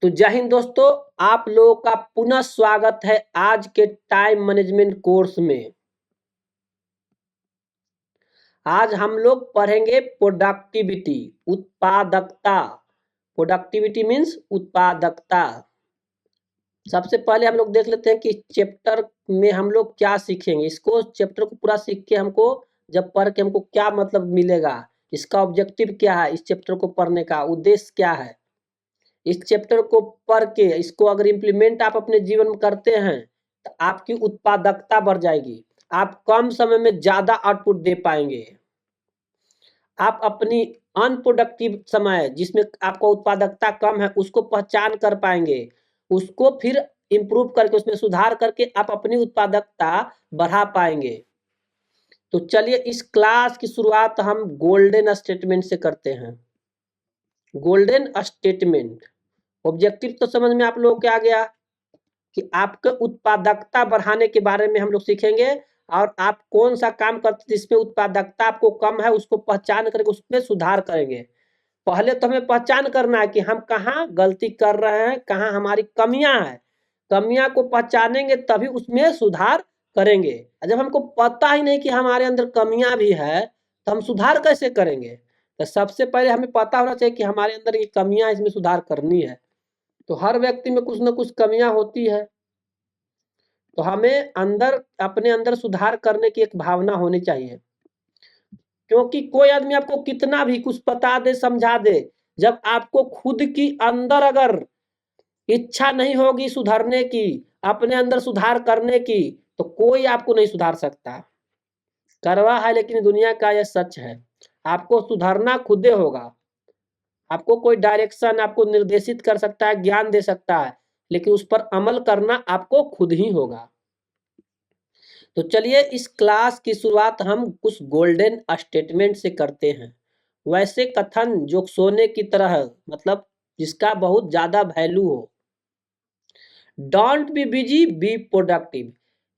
तो जय हिंद दोस्तों, आप लोगों का पुनः स्वागत है आज के टाइम मैनेजमेंट कोर्स में। आज हम लोग पढ़ेंगे प्रोडक्टिविटी, उत्पादकता। प्रोडक्टिविटी मीन्स उत्पादकता। सबसे पहले हम लोग देख लेते हैं कि चैप्टर में हम लोग क्या सीखेंगे। इसको चैप्टर को पूरा सीख के हमको जब पढ़ के हमको क्या मतलब मिलेगा, इसका ऑब्जेक्टिव क्या है, इस चैप्टर को पढ़ने का उद्देश्य क्या है। इस चैप्टर को पढ़ के इसको अगर इम्प्लीमेंट आप अपने जीवन में करते हैं तो आपकी उत्पादकता बढ़ जाएगी। आप कम समय में ज्यादा आउटपुट दे पाएंगे। आप अपनी अनप्रोडक्टिव समय जिसमें आपका उत्पादकता कम है उसको पहचान कर पाएंगे, उसको फिर इम्प्रूव करके उसमें सुधार करके आप अपनी उत्पादकता बढ़ा पाएंगे। तो चलिए इस क्लास की शुरुआत हम गोल्डन स्टेटमेंट से करते हैं। गोल्डन स्टेटमेंट ऑब्जेक्टिव तो समझ में आप लोगों को आ गया कि आपके उत्पादकता बढ़ाने के बारे में हम लोग सीखेंगे और आप कौन सा काम करते जिसमें उत्पादकता आपको कम है उसको पहचान करके उसमें सुधार करेंगे। पहले तो हमें पहचान करना है कि हम कहाँ गलती कर रहे हैं, कहाँ हमारी कमियां हैं। कमियां को पहचानेंगे तभी उसमें सुधार करेंगे। जब हमको पता ही नहीं कि हमारे अंदर कमियां भी है तो हम सुधार कैसे करेंगे। तो सबसे पहले हमें पता होना चाहिए कि हमारे अंदर ये कमियां, इसमें सुधार करनी है। तो हर व्यक्ति में कुछ ना कुछ कमियां होती है, तो हमें अंदर अपने अंदर सुधार करने की एक भावना होनी चाहिए। क्योंकि कोई आदमी आपको कितना भी कुछ बता दे, समझा दे, जब आपको खुद की अंदर अगर इच्छा नहीं होगी सुधरने की, अपने अंदर सुधार करने की, तो कोई आपको नहीं सुधार सकता। करवा है लेकिन दुनिया का यह सच है, आपको सुधरना खुद ही होगा। आपको कोई डायरेक्शन आपको निर्देशित कर सकता है, ज्ञान दे सकता है, लेकिन उस पर अमल करना आपको खुद ही होगा। तो चलिए इस क्लास की शुरुआत हम कुछ गोल्डन स्टेटमेंट से करते हैं। वैसे कथन जो सोने की तरह, मतलब जिसका बहुत ज्यादा वैल्यू हो। Don't be busy, be productive.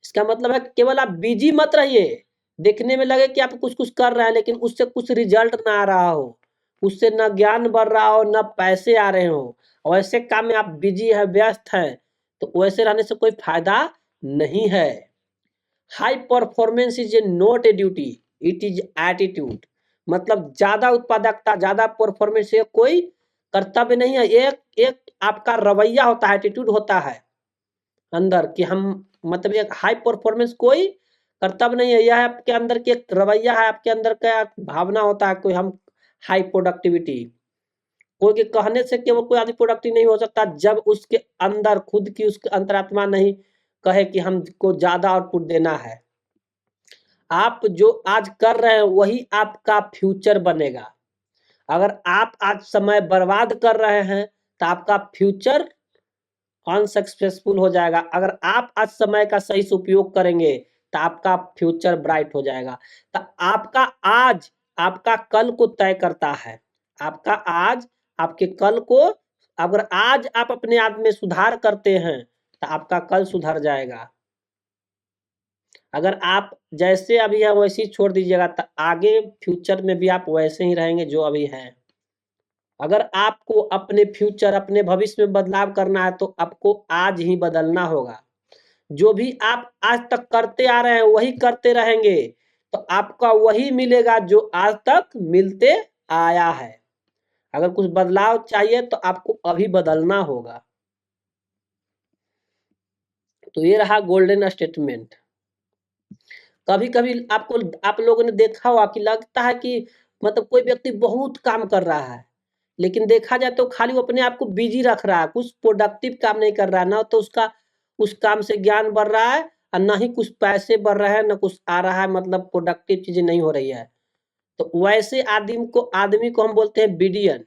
इसका मतलब है केवल आप बिजी मत रहिए, देखने में लगे कि आप कुछ कुछ कर रहे हैं लेकिन उससे कुछ रिजल्ट ना आ रहा हो, उससे न ज्ञान बढ़ रहा हो, न पैसे आ रहे हो, और ऐसे काम में आप बिजी है, व्यस्त है, तो वैसे रहने से कोई फायदा नहीं है। High performance is a not a duty, it is attitude. मतलब ज्यादा उत्पादकता, ज्यादा परफॉर्मेंस ये कोई कर्तव्य नहीं है, एक एक आपका रवैया होता है, एटीट्यूड होता है अंदर कि हम, मतलब एक हाई परफॉर्मेंस कोई कर्तव्य नहीं है, यह आपके अंदर के एक रवैया है, आपके अंदर का भावना होता है कोई हम हाई प्रोडक्टिविटी। कोई के कहने से केवल कोई आदमी प्रोडक्टिव नहीं हो सकता जब उसके अंदर खुद की उसके अंतरात्मा नहीं कहे कि हमको ज्यादा आउटपुट देना है। आप जो आज कर रहे हैं वही आपका फ्यूचर बनेगा। अगर आप आज समय बर्बाद कर रहे हैं तो आपका फ्यूचर अनसक्सेसफुल हो जाएगा। अगर आप आज समय का सही से उपयोग करेंगे तो आपका फ्यूचर ब्राइट हो जाएगा। तो आपका आज आपका कल को तय करता है। आपका आज आपके कल को, अगर आज आप अपने आप में सुधार करते हैं तो आपका कल सुधर जाएगा। अगर आप जैसे अभी है वैसे ही छोड़ दीजिएगा तो आगे फ्यूचर में भी आप वैसे ही रहेंगे जो अभी हैं। अगर आपको अपने फ्यूचर, अपने भविष्य में बदलाव करना है तो आपको आज ही बदलना होगा। जो भी आप आज तक करते आ रहे हैं वही करते रहेंगे तो आपका वही मिलेगा जो आज तक मिलते आया है। अगर कुछ बदलाव चाहिए तो आपको अभी बदलना होगा। तो ये रहा गोल्डन स्टेटमेंट। कभी कभी आपको, आप लोगों ने देखा होगा कि लगता है कि मतलब कोई व्यक्ति बहुत काम कर रहा है लेकिन देखा जाए तो खाली वो अपने आप को बिजी रख रहा है, कुछ प्रोडक्टिव काम नहीं कर रहा है, ना तो उसका उस काम से ज्ञान बढ़ रहा है और ना ही कुछ पैसे बढ़ रहे हैं, ना कुछ आ रहा है, मतलब प्रोडक्टिव चीजें नहीं हो रही है। तो वैसे आदमी को हम बोलते हैं बीडियन।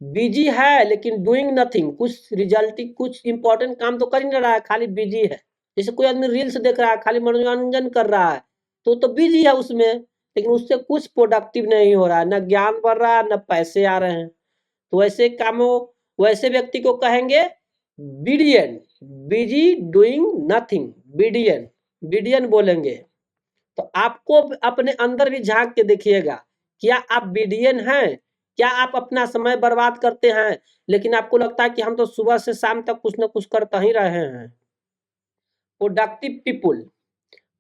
बिजी है लेकिन डूइंग नथिंग, कुछ रिजल्टिव कुछ इंपॉर्टेंट काम तो कर ही नहीं रहा है, खाली बिजी है। जैसे कोई आदमी रील्स देख रहा है, खाली मनोरंजन कर रहा है, तो बिजी है उसमें, लेकिन उससे कुछ प्रोडक्टिव नहीं हो रहा है, ना ज्ञान बढ़ रहा है, ना पैसे आ रहे हैं। तो वैसे कामों, वैसे व्यक्ति को कहेंगे बीडियन। बिजी डूइंग नथिंग, बीडियन, बीडियन बोलेंगे। तो आपको अपने अंदर भी झांक के देखिएगा, क्या आप बीडियन हैं क्या आप अपना समय बर्बाद करते हैं, लेकिन आपको लगता है कि हम तो सुबह से शाम तक कुछ न कुछ कर ही रहे हैं। प्रोडक्टिव पीपुल,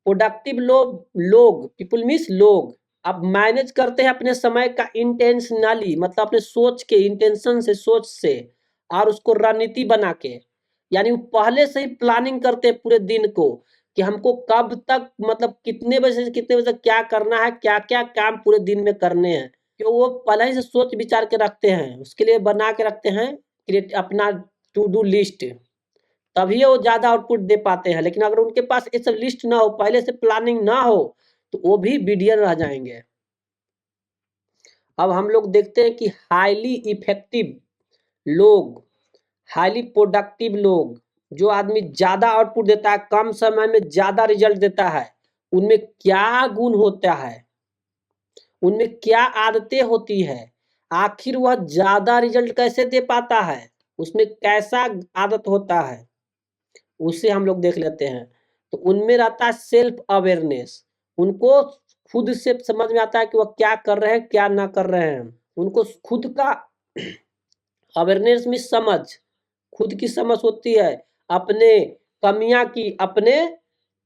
प्रोडक्टिव लोग पीपुल मीन्स लोग अब मैनेज करते हैं अपने समय का इंटेंशनली, मतलब अपने सोच के इंटेंशन से, सोच से, और उसको रणनीति बना के, यानी वो पहले से ही प्लानिंग करते हैं पूरे दिन को कि हमको कब तक, मतलब कितने बजे से कितने बजे तक क्या करना है, क्या क्या काम पूरे दिन में करने हैं, कि वो पहले ही से सोच विचार के रखते हैं, उसके लिए बना के रखते हैं क्रिएट अपना टू डू लिस्ट, तभी वो ज्यादा आउटपुट दे पाते हैं। लेकिन अगर उनके पास ये सब लिस्ट ना हो, पहले से प्लानिंग ना हो, तो वो भी बीडियन रह जाएंगे। अब हम लोग देखते हैं कि हाईली इफेक्टिव लोग, हाईली प्रोडक्टिव लोग, जो आदमी ज्यादा आउटपुट देता है, कम समय में ज्यादा रिजल्ट देता है, उनमें क्या गुण होता है, उनमें क्या आदतें होती है, आखिर वह ज्यादा रिजल्ट कैसे दे पाता है, उसमें कैसा आदत होता है, उसे हम लोग देख लेते हैं। तो उनमें रहता है सेल्फ अवेयरनेस, उनको खुद से समझ में आता है कि वह क्या कर रहे हैं, क्या ना कर रहे हैं, उनको खुद का अवेयरनेस में समझ, खुद की समझ होती है, अपने कमियां की, अपने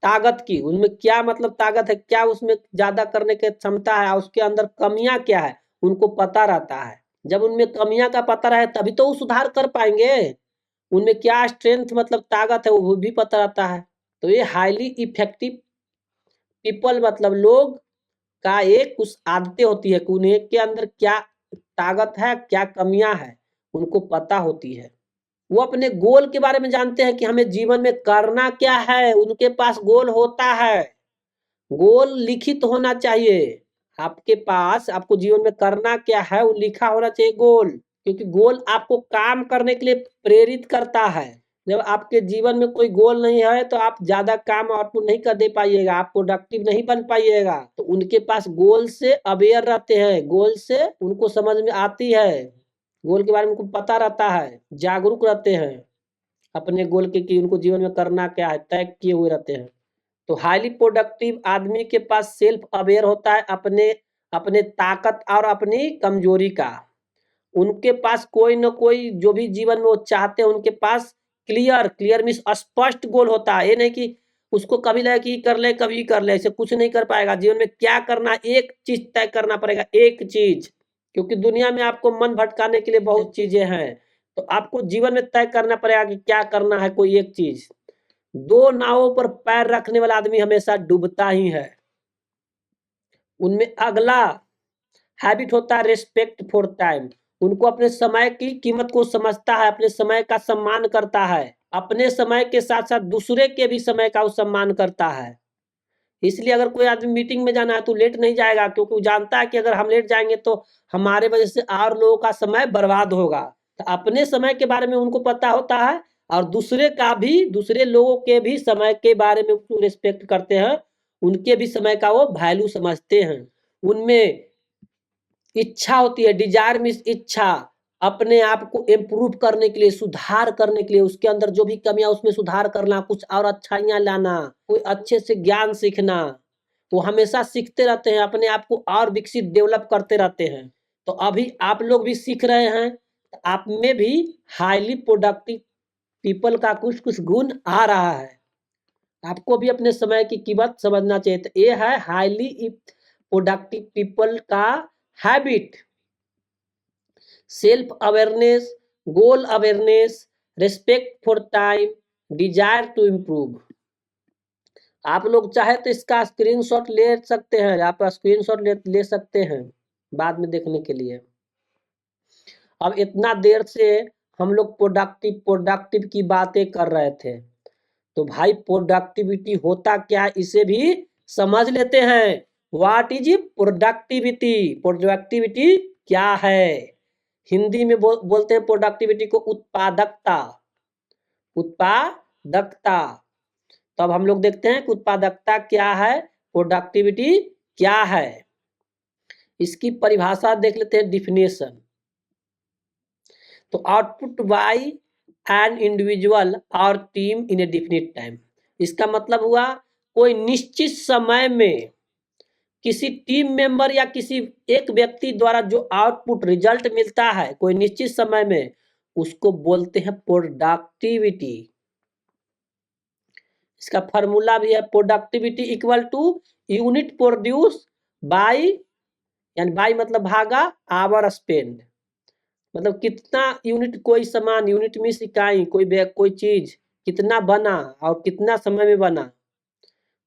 ताकत की, उनमें क्या मतलब ताकत है, क्या उसमें ज्यादा करने की क्षमता है, उसके अंदर कमियां क्या है, उनको पता रहता है। जब उनमें कमियां का पता रहे तभी तो वो सुधार कर पाएंगे, उनमें क्या स्ट्रेंथ मतलब ताकत है वो भी पता रहता है। तो ये हाईली इफेक्टिव पीपल मतलब लोग का एक कुछ आदतें होती है कि उन्हें के अंदर क्या ताकत है, क्या कमियां है, उनको पता होती है। वो अपने गोल के बारे में जानते हैं कि हमें जीवन में करना क्या है, उनके पास गोल होता है, गोल लिखित होना चाहिए आपके पास, आपको जीवन में करना क्या है वो लिखा होना चाहिए गोल, क्योंकि गोल आपको काम करने के लिए प्रेरित करता है। जब आपके जीवन में कोई गोल नहीं है तो आप ज्यादा काम आउटपुट नहीं कर दे पाइएगा, आप प्रोडक्टिव नहीं बन पाइएगा। तो उनके पास गोल से अवेयर रहते हैं, गोल से उनको समझ में आती है, गोल के बारे में उनको पता रहता है, जागरूक रहते हैं अपने गोल के कि उनको जीवन में करना क्या है, तय किए हुए रहते हैं। तो हाईली प्रोडक्टिव आदमी के पास सेल्फ अवेयर होता है अपने अपने ताकत और अपनी कमजोरी का, उनके पास कोई न कोई जो भी जीवन में वो चाहते हैं, उनके पास क्लियर क्लियर मीन्स स्पष्ट गोल होता है। ये नहीं कि उसको कभी लगे कि कर ले कभी कर ले, ऐसे कुछ नहीं कर पाएगा। जीवन में क्या करना, एक चीज तय करना पड़ेगा, एक चीज, क्योंकि दुनिया में आपको मन भटकाने के लिए बहुत चीजें हैं, तो आपको जीवन में तय करना पड़ेगा कि क्या करना है, कोई एक चीज। दो नावों पर पैर रखने वाला आदमी हमेशा डूबता ही है। उनमें अगला हैबिट होता है रेस्पेक्ट फॉर टाइम, उनको अपने समय की कीमत को समझता है, अपने समय का सम्मान करता है, अपने समय के साथ साथ दूसरे के भी समय का वो सम्मान करता है। इसलिए अगर कोई आदमी मीटिंग में जाना है तो लेट नहीं जाएगा, क्योंकि वो जानता है कि अगर हम लेट जाएंगे तो हमारे वजह से और लोगों का समय बर्बाद होगा। तो अपने समय के बारे में उनको पता होता है, और दूसरे का भी, दूसरे लोगों के भी समय के बारे में रिस्पेक्ट करते हैं, उनके भी समय का वो वैल्यू समझते हैं। उनमें इच्छा होती है, डिजायर मीन्स इच्छा, अपने आप को इम्प्रूव करने के लिए, सुधार करने के लिए, उसके अंदर जो भी कमियां उसमें सुधार करना, कुछ और अच्छाइयां लाना, कोई अच्छे से ज्ञान सीखना। वो हमेशा सीखते रहते हैं, अपने आप को और विकसित डेवलप करते रहते हैं। तो अभी आप लोग भी सीख रहे हैं, तो आप में भी हाईली प्रोडक्टिव पीपल का कुछ कुछ गुण आ रहा है। आपको भी अपने समय की कीमत समझना चाहिए। तो ये है हाईली प्रोडक्टिव पीपल का habit: self awareness, goal awareness, respect for time, desire to improve. आप लोग चाहे तो इसका स्क्रीनशॉट ले सकते हैं, आप स्क्रीनशॉट ले सकते हैं बाद में देखने के लिए। अब इतना देर से हम लोग प्रोडक्टिव प्रोडक्टिव की बातें कर रहे थे, तो भाई प्रोडक्टिविटी होता क्या इसे भी समझ लेते हैं। What is productivity? प्रोडक्टिविटी क्या है? हिंदी में बोलते हैं प्रोडक्टिविटी को उत्पादकता, उत्पादकता। तब हम लोग देखते हैं कि उत्पादकता क्या है, प्रोडक्टिविटी क्या है। इसकी परिभाषा देख लेते हैं, डिफिनेशन। तो आउटपुट बाय एन इंडिविजुअल और टीम इन ए डेफिनिट टाइम। इसका मतलब हुआ कोई निश्चित समय में किसी टीम मेंबर या किसी एक व्यक्ति द्वारा जो आउटपुट रिजल्ट मिलता है कोई निश्चित समय में, उसको बोलते हैं प्रोडक्टिविटी। इसका फॉर्मूला भी है productivity equal to unit produce by, यानी बाय मतलब भागा आवर स्पेंड, मतलब कितना यूनिट कोई सामान, यूनिट मीन्स इकाई, कोई चीज कितना बना और कितना समय में बना,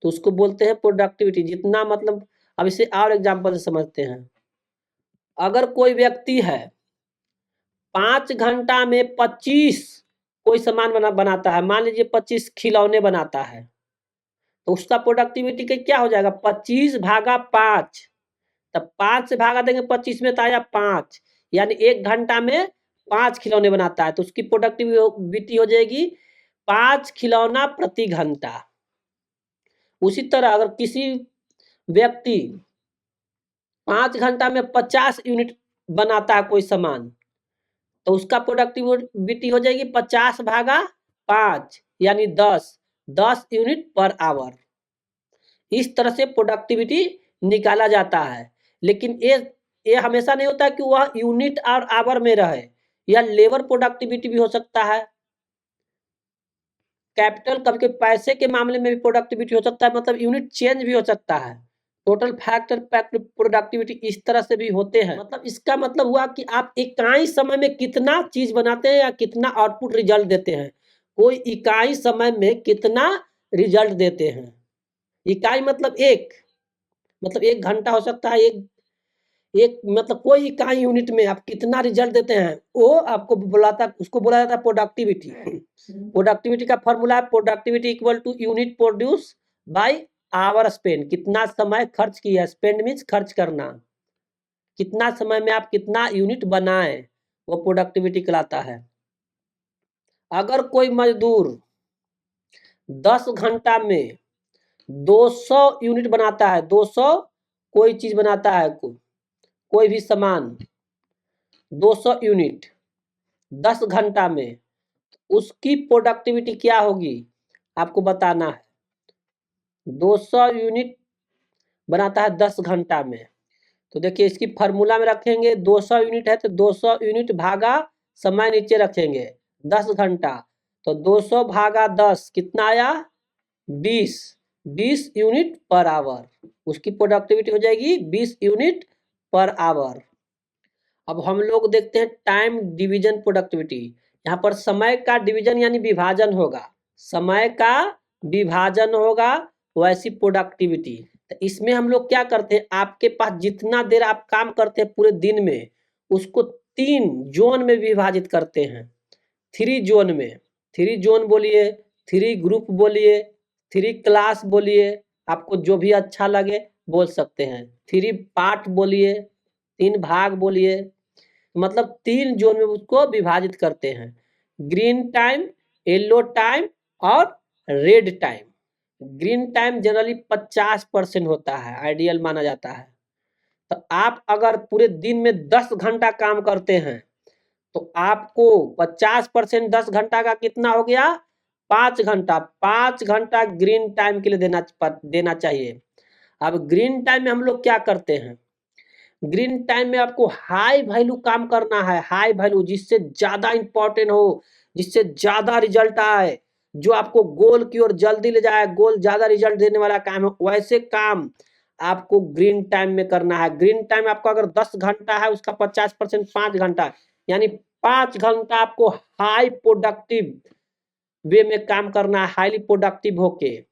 तो उसको बोलते हैं प्रोडक्टिविटी। जितना मतलब, अब इसे और एग्जांपल से समझते हैं। अगर कोई व्यक्ति है 5 घंटा में 25 कोई सामान बनाता है, मान लीजिए 25 खिलौने बनाता है, तो उसका प्रोडक्टिविटी का क्या हो जाएगा, 25 भागा 5, तब 5 से भागा देंगे 25 में तो आया 5, यानी 1 घंटा में 5 खिलौने बनाता है, तो उसकी प्रोडक्टिविटी हो जाएगी 5 खिलौना प्रति घंटा। उसी तरह अगर किसी व्यक्ति 5 घंटा में 50 यूनिट बनाता है कोई सामान, तो उसका प्रोडक्टिविटी हो जाएगी 50 भागा 5, यानी 10 यूनिट पर आवर। इस तरह से प्रोडक्टिविटी निकाला जाता है। लेकिन ये हमेशा नहीं होता कि वह यूनिट और आवर में रहे, या लेबर प्रोडक्टिविटी भी हो सकता है। कैपिटल कभी पैसे के मामले में भी प्रोडक्टिविटी हो सकता है, मतलब यूनिट चेंज भी हो सकता है। टोटल फैक्टर प्रोडक्टिविटी इस तरह से भी होते हैं। मतलब इसका मतलब हुआ कि आप इकाई समय में कितना चीज बनाते हैं या कितना आउटपुट रिजल्ट देते हैं। कोई इकाई समय में कितना रिजल्ट देते हैं। इकाई मतलब एक घंटा हो सकता है, एक मतलब कोई इकाई यूनिट में आप कितना रिजल्ट देते हैं, वो आपको उसको बोला जाता है प्रोडक्टिविटी। प्रोडक्टिविटी का फॉर्मूला है productivity equal to unit produce by hour spend. कितना समय खर्च किया, स्पेंड मीन्स खर्च करना, कितना समय में आप कितना यूनिट बनाए, वो प्रोडक्टिविटी कहलाता है। अगर कोई मजदूर 10 घंटा में 200 यूनिट बनाता है, 200 कोई चीज बनाता है, कोई भी सामान 200 यूनिट 10 घंटा में, उसकी प्रोडक्टिविटी क्या होगी आपको बताना है। 200 यूनिट बनाता है 10 घंटा में, तो देखिए इसकी फार्मूला में रखेंगे 200 यूनिट है तो 200 यूनिट भागा समय नीचे रखेंगे 10 घंटा, तो 200 भागा 10 कितना आया 20 यूनिट पर आवर। उसकी प्रोडक्टिविटी हो जाएगी 20 यूनिट पर आवर। अब हम लोग देखते हैं टाइम डिवीजन प्रोडक्टिविटी। यहाँ पर समय का डिवीजन यानी विभाजन होगा, समय का विभाजन होगा वैसी प्रोडक्टिविटी। तो इसमें हम लोग क्या करते हैं, आपके पास जितना देर आप काम करते हैं पूरे दिन में, उसको 3 जोन में विभाजित करते हैं। 3 जोन में, 3 जोन बोलिए, 3 ग्रुप बोलिए, 3 क्लास बोलिए, आपको जो भी अच्छा लगे बोल सकते हैं। 3 पार्ट बोलिए, 3 भाग बोलिए, मतलब 3 जोन में उसको विभाजित करते हैं। ग्रीन टाइम, येलो टाइम और red time. Green time generally 50% होता है, आइडियल माना जाता है। तो आप अगर पूरे दिन में 10 घंटा काम करते हैं तो आपको 50% 10 घंटा का कितना हो गया 5 घंटा। 5 घंटा ग्रीन टाइम के लिए देना चाहिए। अब ग्रीन टाइम में हम लोग क्या करते हैं, ग्रीन टाइम में आपको हाई वैल्यू काम करना है, हाई वैल्यू जिससे ज्यादा इंपॉर्टेंट हो, जिससे ज्यादा रिजल्ट आए, जो आपको गोल की ओर जल्दी ले जाए, गोल ज्यादा रिजल्ट देने वाला काम है, वैसे काम आपको ग्रीन टाइम में करना है। ग्रीन टाइम आपका अगर 10 घंटा है उसका 50% 5 घंटा, यानी 5 घंटा आपको हाई प्रोडक्टिव वे में काम करना है, हाईली प्रोडक्टिव होके।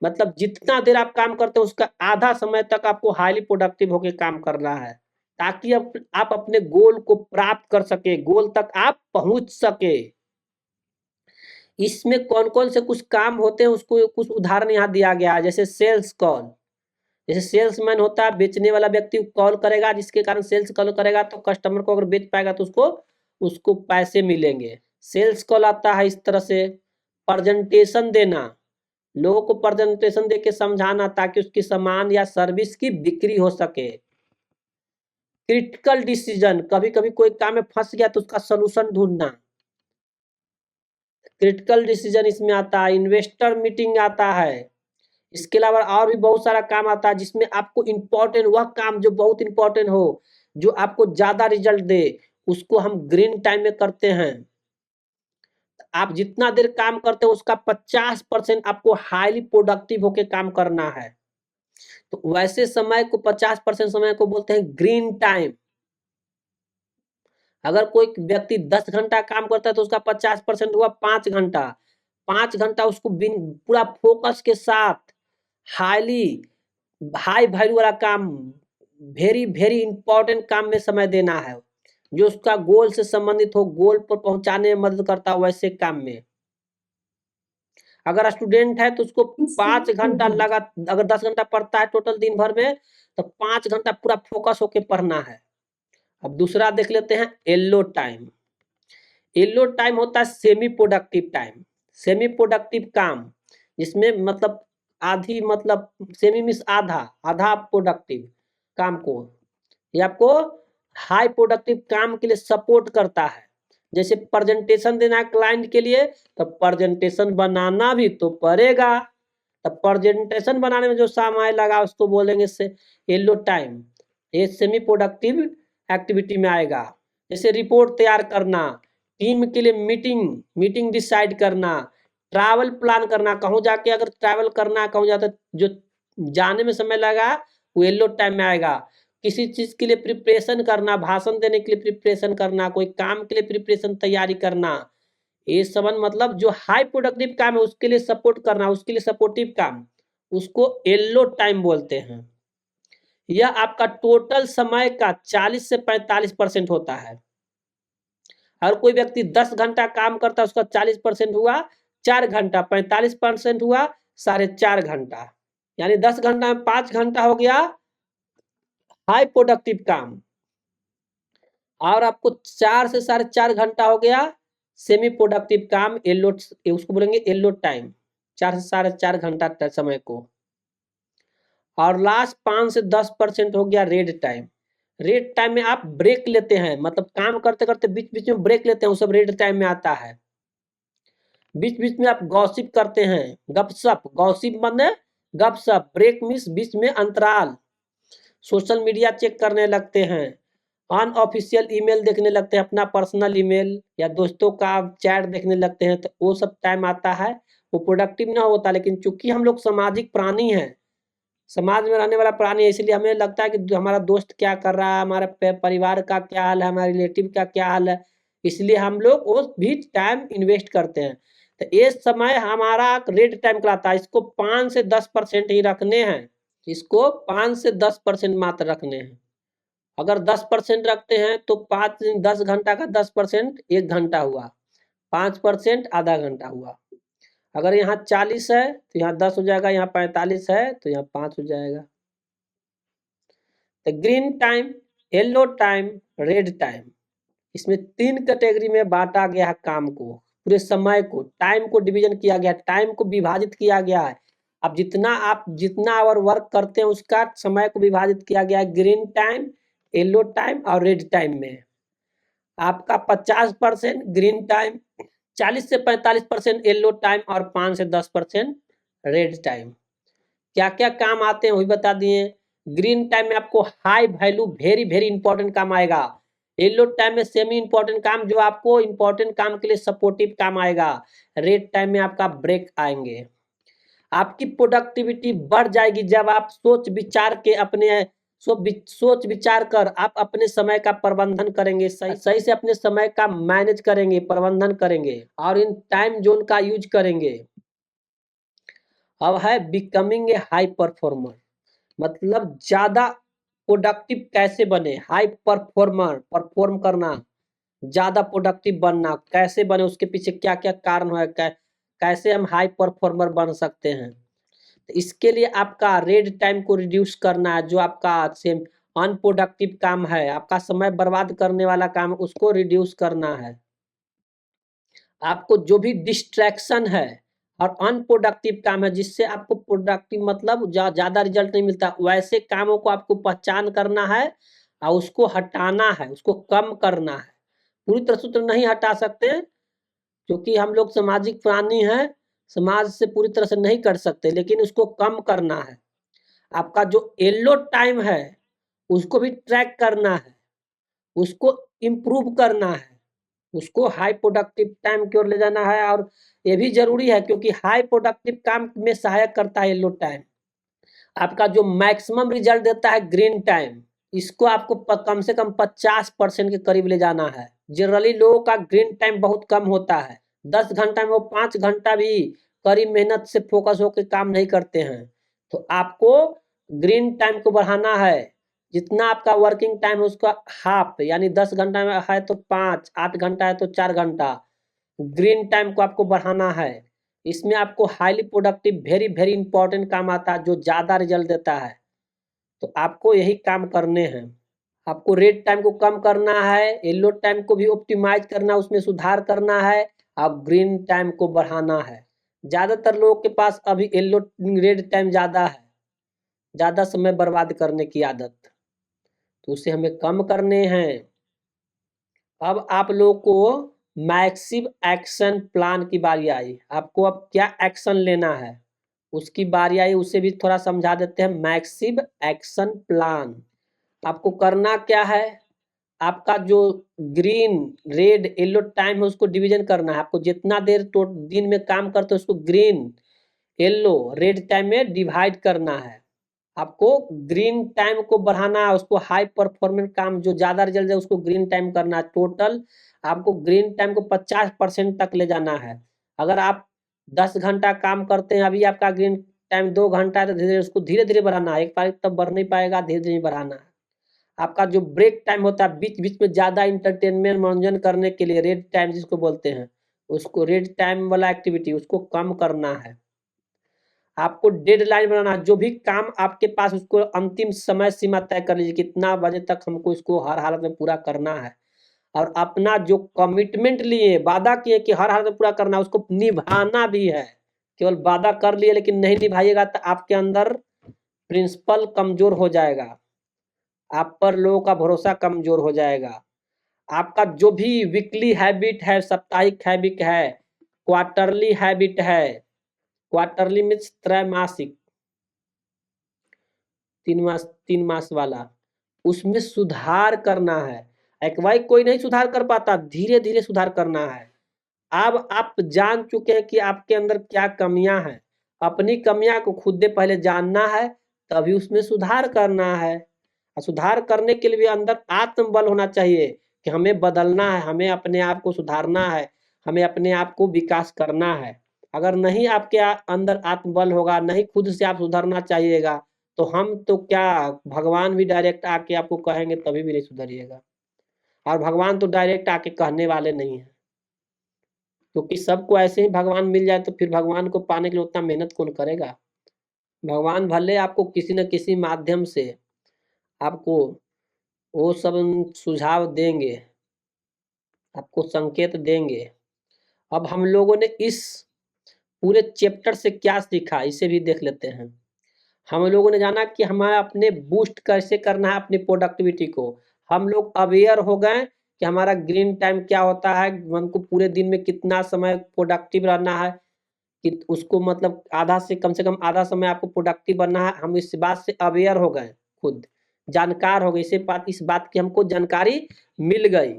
मतलब जितना देर आप काम करते हैं उसका आधा समय तक आपको हाईली प्रोडक्टिव होके काम करना है, ताकि आप अपने गोल को प्राप्त कर सके, गोल तक आप पहुंच सके। इसमें कौन कौन से कुछ काम होते हैं उसको कुछ उदाहरण यहाँ दिया गया है। जैसे सेल्स कॉल, जैसे सेल्समैन होता है, बेचने वाला व्यक्ति कॉल करेगा, जिसके कारण सेल्स कॉल करेगा तो कस्टमर को अगर बेच पाएगा तो उसको पैसे मिलेंगे। सेल्स कॉल आता है इस तरह से। प्रेजेंटेशन देना, लोगों को प्रेजेंटेशन देके समझाना ताकि उसकी सामान या सर्विस की बिक्री हो सके। क्रिटिकल डिसीजन, कभी कभी कोई काम में फंस गया तो उसका सलूशन ढूंढना, क्रिटिकल डिसीजन इसमें आता है। इन्वेस्टर मीटिंग आता है, इसके अलावा और भी बहुत सारा काम आता है जिसमें आपको इम्पोर्टेंट वह काम जो बहुत इम्पोर्टेंट हो, जो आपको ज्यादा रिजल्ट दे, उसको हम ग्रीन टाइम में करते हैं। आप जितना देर काम करते हो उसका 50% आपको हाईली प्रोडक्टिव होके काम करना है। तो वैसे समय को 50% समय को बोलते हैं ग्रीन टाइम। अगर कोई व्यक्ति 10 घंटा काम करता है तो उसका 50% हुआ 5 घंटा। 5 घंटा उसको पूरा फोकस के साथ हाईली हाई वैल्यू वाला काम, वेरी वेरी इंपॉर्टेंट काम में समय देना है, जो उसका गोल से संबंधित हो, गोल पर पहुंचाने में मदद करता हो वैसे काम में। अगर स्टूडेंट है तो उसको 5 घंटा लगा, अगर 10 घंटा पढ़ता है टोटल दिन भर में, तो 5 घंटा पूरा फोकस होके पढ़ना है। अब दूसरा देख लेते हैं येलो टाइम। येलो टाइम होता है semi productive time. Semi productive काम जिसमें मतलब आधी, मतलब सेमी मीन्स आधा, आधा प्रोडक्टिव काम को, ये आपको हाई प्रोडक्टिव काम के लिए सपोर्ट करता है। जैसे प्रेजेंटेशन देना है क्लाइंट के लिए, तो प्रेजेंटेशन बनाना भी तो पड़ेगा। तब प्रेजेंटेशन बनाने में जो समय लगा उसको बोलेंगे से येलो टाइम। ये सेमी प्रोडक्टिव एक्टिविटी में आएगा। जैसे रिपोर्ट तैयार करना, टीम के लिए मीटिंग डिसाइड करना, ट्रैवल प्लान करना, कहूँ जाके अगर ट्रैवल करना, कहूँ जाता जो जाने में समय लगा वो येलो टाइम में आएगा। किसी चीज के लिए प्रिपरेशन करना, भाषण देने के लिए प्रिपरेशन करना, कोई काम के लिए प्रिपरेशन तैयारी करना, ये सब मतलब जो हाई प्रोडक्टिव काम है उसके लिए सपोर्ट करना, उसके लिए सपोर्टिव काम, उसको येलो टाइम बोलते हैं। यह आपका टोटल समय का 40 से 45% होता है। हर कोई व्यक्ति 10 घंटा काम करता है, उसका 40% हुआ 4 घंटा, 45% हुआ 4.5 घंटा, यानी 10 घंटा में 5 घंटा हो गया हाई प्रोडक्टिव काम, और आपको 4 से 4.5 घंटा हो गया सेमी प्रोडक्टिव काम, येलो, उसको बोलेंगे येलो टाइम, 4 से 4.5 घंटा समय को। और लास्ट 5 से 10% हो गया रेड टाइम। रेड टाइम में आप ब्रेक लेते हैं, मतलब काम करते करते बीच बीच में ब्रेक लेते हैं, वो सब रेड टाइम में आता है। बीच बीच में आप गॉसिप करते हैं, गपशप, गॉसिप माने गपशप, ब्रेक मीन्स बीच में अंतराल, सोशल मीडिया चेक करने लगते हैं, अनऑफिशियल ईमेल देखने लगते हैं, अपना पर्सनल ईमेल या दोस्तों का चैट देखने लगते हैं, तो वो सब टाइम आता है, वो प्रोडक्टिव ना होता। लेकिन चूंकि हम लोग सामाजिक प्राणी हैं, समाज में रहने वाला प्राणी है, इसलिए हमें लगता है कि हमारा दोस्त क्या कर रहा है, हमारा परिवार का क्या हाल है, हमारे रिलेटिव का क्या हाल है, इसलिए हम लोग वो भी टाइम इन्वेस्ट करते हैं। तो ये समय हमारा रेड टाइम कहलाता है। इसको 5 से 10% ही रखने हैं, इसको 5 से 10% मात्र रखने हैं। अगर 10% रखते हैं तो 10 घंटा का 10% 1 घंटा हुआ, 5% आधा घंटा हुआ। अगर यहाँ 40 है तो यहाँ 10 हो जाएगा, यहाँ 45 है तो यहाँ 5 हो जाएगा। तो green time, yellow time, red time, इसमें 3 कैटेगरी में बांटा गया है काम को, पूरे समय को, टाइम को डिवीजन किया गया, टाइम को विभाजित किया गया है। अब आप जितना आवर वर्क करते हैं उसका समय को विभाजित किया गया है ग्रीन टाइम, येलो टाइम और रेड टाइम में। आपका 50% ग्रीन टाइम, 40 से 45% येलो टाइम और 5 से 10% रेड टाइम। क्या क्या काम आते हैं वही बता दिए। ग्रीन टाइम में आपको high value very very important काम आएगा। येलो टाइम में सेमी इंपॉर्टेंट काम, जो आपको इंपॉर्टेंट काम के लिए सपोर्टिव काम आएगा। रेड टाइम में आपका ब्रेक आएंगे। आपकी प्रोडक्टिविटी बढ़ जाएगी जब आप सोच विचार कर आप अपने समय का प्रबंधन करेंगे, सही से अपने समय का मैनेज करेंगे, प्रबंधन करेंगे और इन टाइम जोन का यूज करेंगे। अब है बिकमिंग ए हाई परफॉर्मर, मतलब ज्यादा प्रोडक्टिव कैसे बने। हाई परफॉर्मर, परफॉर्म करना, ज्यादा प्रोडक्टिव बनना कैसे बने, उसके पीछे क्या क्या कारण है, कैसे हम हाई परफॉर्मर बन सकते हैं। तो इसके लिए आपका रेड टाइम को रिड्यूस करना है, जो आपका सेम अनप्रोडक्टिव काम है, आपका समय बर्बाद करने वाला काम है, उसको रिड्यूस करना है। आपको जो भी डिस्ट्रैक्शन है और अनप्रोडक्टिव काम है जिससे आपको प्रोडक्टिव मतलब ज्यादा रिजल्ट नहीं मिलता, वैसे कामों को आपको पहचान करना है और उसको हटाना है, उसको कम करना है। पूरी तरह से तो नहीं हटा सकते क्योंकि हम लोग सामाजिक प्राणी हैं, समाज से पूरी तरह से नहीं कर सकते, लेकिन उसको कम करना है। आपका जो येलो टाइम है उसको भी ट्रैक करना है, उसको इम्प्रूव करना है, उसको हाई प्रोडक्टिव टाइम की ओर ले जाना है। और ये भी जरूरी है क्योंकि हाई प्रोडक्टिव काम में सहायक करता है येलो टाइम। आपका जो मैक्सिमम रिजल्ट देता है ग्रीन टाइम, इसको आपको कम से कम 50% के करीब ले जाना है। जनरली लोगों का ग्रीन टाइम बहुत कम होता है, 10 घंटा में वो 5 घंटा भी कड़ी मेहनत से फोकस होकर काम नहीं करते हैं। तो आपको ग्रीन टाइम को बढ़ाना है। जितना आपका वर्किंग टाइम है उसका हाफ, यानी 10 घंटा में है तो 5, 8 घंटा है तो 4 घंटा ग्रीन टाइम को आपको बढ़ाना है। इसमें आपको highly productive very very important काम आता है जो ज्यादा रिजल्ट देता है। तो आपको यही काम करने हैं। आपको रेड टाइम को कम करना है, येलो टाइम को भी ऑप्टिमाइज करना, उसमें सुधार करना है, और ग्रीन टाइम को बढ़ाना है। ज्यादातर लोगों के पास अभी येलो रेड टाइम ज्यादा है, ज्यादा समय बर्बाद करने की आदत, तो उसे हमें कम करने हैं। अब आप लोगों को मैसिव एक्शन प्लान की बारी आई। आपको अब क्या एक्शन लेना है उसकी बारी आई, उसे भी थोड़ा समझा देते हैं। मैसिव एक्शन प्लान आपको करना क्या है, आपका जो ग्रीन रेड येलो टाइम है उसको डिवीजन करना है। आपको जितना देर तो दिन में काम करते हो उसको ग्रीन येलो रेड टाइम में डिवाइड करना है। आपको ग्रीन टाइम को बढ़ाना है, उसको हाई परफॉर्मेंस काम जो ज्यादा रिजल्ट है उसको ग्रीन टाइम करना है। टोटल आपको ग्रीन टाइम को 50% तक ले जाना है। अगर आप 10 घंटा काम करते हैं, अभी आपका ग्रीन टाइम 2 घंटा है, तो धीरे धीरे उसको धीरे धीरे बढ़ाना है। एक बार तब बढ़ नहीं पाएगा, धीरे धीरे बढ़ाना है। आपका जो ब्रेक टाइम होता है बीच बीच में ज्यादा इंटरटेनमेंट मनोरंजन करने के लिए, रेड टाइम जिसको बोलते हैं, उसको रेड टाइम वाला एक्टिविटी उसको कम करना है। आपको डेडलाइन बनाना है, जो भी काम आपके पास उसको अंतिम समय सीमा तय कर लीजिए, कितना बजे तक हमको इसको हर हालत में पूरा करना है। और अपना जो कमिटमेंट लिए, वादा किए कि हर हालत में पूरा करना है, उसको निभाना भी है। केवल वादा कर लिए लेकिन नहीं निभाइएगा तो आपके अंदर प्रिंसिपल कमजोर हो जाएगा, आप पर लोगों का भरोसा कमजोर हो जाएगा। आपका जो भी वीकली हैबिट है, साप्ताहिक हैबिट है, क्वार्टरली हैबिट है, क्वार्टरली मीन्स त्रैमासिक, 3 मास वाला, उसमें सुधार करना है। एक भाई कोई नहीं सुधार कर पाता, धीरे धीरे सुधार करना है। अब आप जान चुके हैं कि आपके अंदर क्या कमियां हैं, अपनी कमियां को खुद पहले जानना है, तभी उसमें सुधार करना है। और सुधार करने के लिए भी अंदर आत्मबल होना चाहिए कि हमें बदलना है, हमें अपने आप को सुधारना है, हमें अपने आप को विकास करना है। अगर नहीं आपके अंदर आत्मबल होगा, नहीं खुद से आप सुधरना चाहिएगा, तो हम तो क्या, भगवान भी डायरेक्ट आके आपको कहेंगे तभी भी नहीं सुधरिएगा। और भगवान तो डायरेक्ट आके कहने वाले नहीं है, क्योंकि सबको ऐसे ही भगवान मिल जाए तो फिर भगवान को पाने के लिए उतना मेहनत कौन करेगा। भगवान भले आपको किसी न किसी माध्यम से आपको वो सब सुझाव देंगे, आपको संकेत देंगे। अब हम लोगों ने इस पूरे चैप्टर से क्या सीखा इसे भी देख लेते हैं। हम लोगों ने जाना कि हमारा अपने बूस्ट कैसे करना है अपनी प्रोडक्टिविटी को। हम लोग अवेयर हो गए कि हमारा ग्रीन टाइम क्या होता है, हमको पूरे दिन में कितना समय प्रोडक्टिव रहना है, कि उसको मतलब आधा से कम आधा समय आपको प्रोडक्टिव बनना है। हम इस बात से अवेयर हो गए, खुद जानकार हो गए, इस बात की हमको जानकारी मिल गई।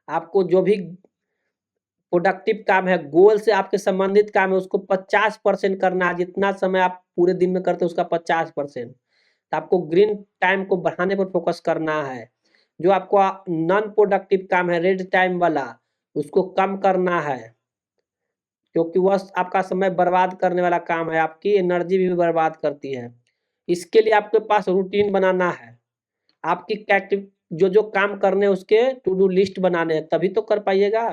आपको जो भी प्रोडक्टिव काम है, गोल से आपके संबंधित काम है, उसको 50% करना है। जितना समय आप पूरे दिन में करते हैं उसका 50%। तो आपको ग्रीन टाइम को बढ़ाने पर फोकस करना है। जो आपको नॉन प्रोडक्टिव काम है रेड टाइम वाला, उसको कम करना है, क्योंकि वह आपका समय बर्बाद करने वाला काम है, आपकी एनर्जी भी बर्बाद करती है। इसके लिए आपके पास रूटीन बनाना है, आपकी जो जो काम करने उसके टू डू लिस्ट बनाने हैं, तभी तो कर पाइएगा।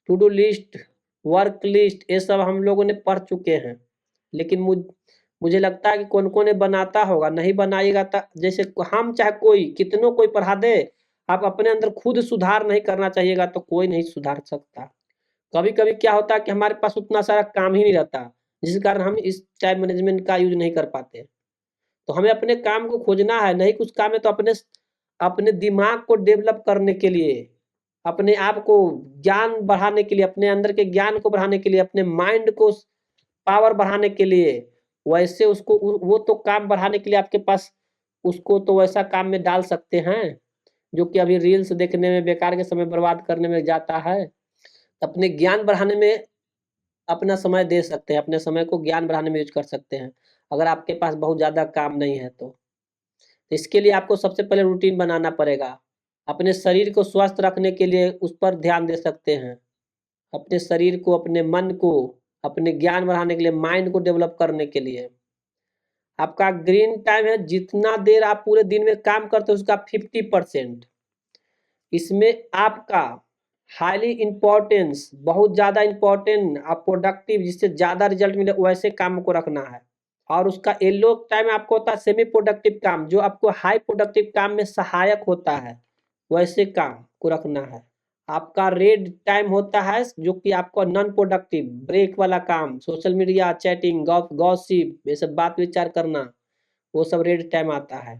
To do list, work list, ये सब हम लोगों ने पढ़ चुके हैं, लेकिन मुझे लगता है कि कौन कौन ने बनाता होगा। नहीं बनाइएगा तो जैसे हम चाहे कोई कितनों कोई पढ़ा दे, आप अपने अंदर खुद सुधार नहीं करना चाहिएगा तो कोई नहीं सुधार सकता। कभी कभी क्या होता है कि हमारे पास उतना सारा काम ही नहीं रहता, जिस कारण हम इस टाइम मैनेजमेंट का यूज नहीं कर पाते। तो हमें अपने काम को खोजना है, नहीं कुछ काम है तो अपने अपने दिमाग को डेवलप करने के लिए, अपने आप को ज्ञान बढ़ाने के लिए, अपने अंदर के ज्ञान को बढ़ाने के लिए, अपने माइंड को पावर बढ़ाने के लिए, वैसे उसको वो तो काम बढ़ाने के लिए आपके पास उसको तो वैसा काम में डाल सकते हैं जो कि अभी रील्स देखने में, बेकार के समय बर्बाद करने में जाता है। अपने ज्ञान बढ़ाने में अपना समय दे सकते हैं, अपने समय को ज्ञान बढ़ाने में यूज कर सकते हैं, अगर आपके पास बहुत ज़्यादा काम नहीं है तो। इसके लिए आपको सबसे पहले रूटीन बनाना पड़ेगा। अपने शरीर को स्वस्थ रखने के लिए उस पर ध्यान दे सकते हैं। अपने शरीर को, अपने मन को, अपने ज्ञान बढ़ाने के लिए, माइंड को डेवलप करने के लिए। आपका ग्रीन टाइम है, जितना देर आप पूरे दिन में काम करते हो उसका 50%, इसमें आपका हाईली इंपॉर्टेंस, बहुत ज़्यादा इंपॉर्टेंट, आप प्रोडक्टिव, जिससे ज़्यादा रिजल्ट मिले वैसे काम को रखना है। और उसका येलो टाइम आपको होता है सेमी प्रोडक्टिव काम, जो आपको हाई प्रोडक्टिव काम में सहायक होता है, वैसे काम को रखना है। आपका रेड टाइम होता है जो कि आपका नॉन प्रोडक्टिव, ब्रेक वाला काम, सोशल मीडिया, चैटिंग, गॉसिप, ये सब बात विचार करना, वो सब रेड टाइम आता है।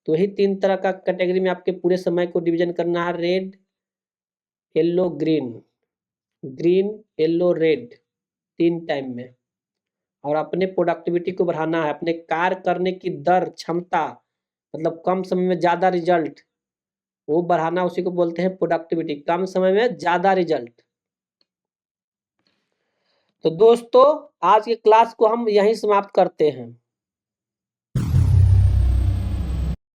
तो यही 3 तरह का कैटेगरी में आपके पूरे समय को डिवीजन करना है, red, yellow, green, green, yellow, red, 3 time में। और अपने प्रोडक्टिविटी को बढ़ाना है, अपने कार्य करने की दर, क्षमता, मतलब कम समय में ज़्यादा रिजल्ट, वो बढ़ाना, उसी को बोलते हैं प्रोडक्टिविटी, कम समय में ज़्यादा रिजल्ट। तो दोस्तों आज की क्लास को हम यहीं समाप्त करते हैं।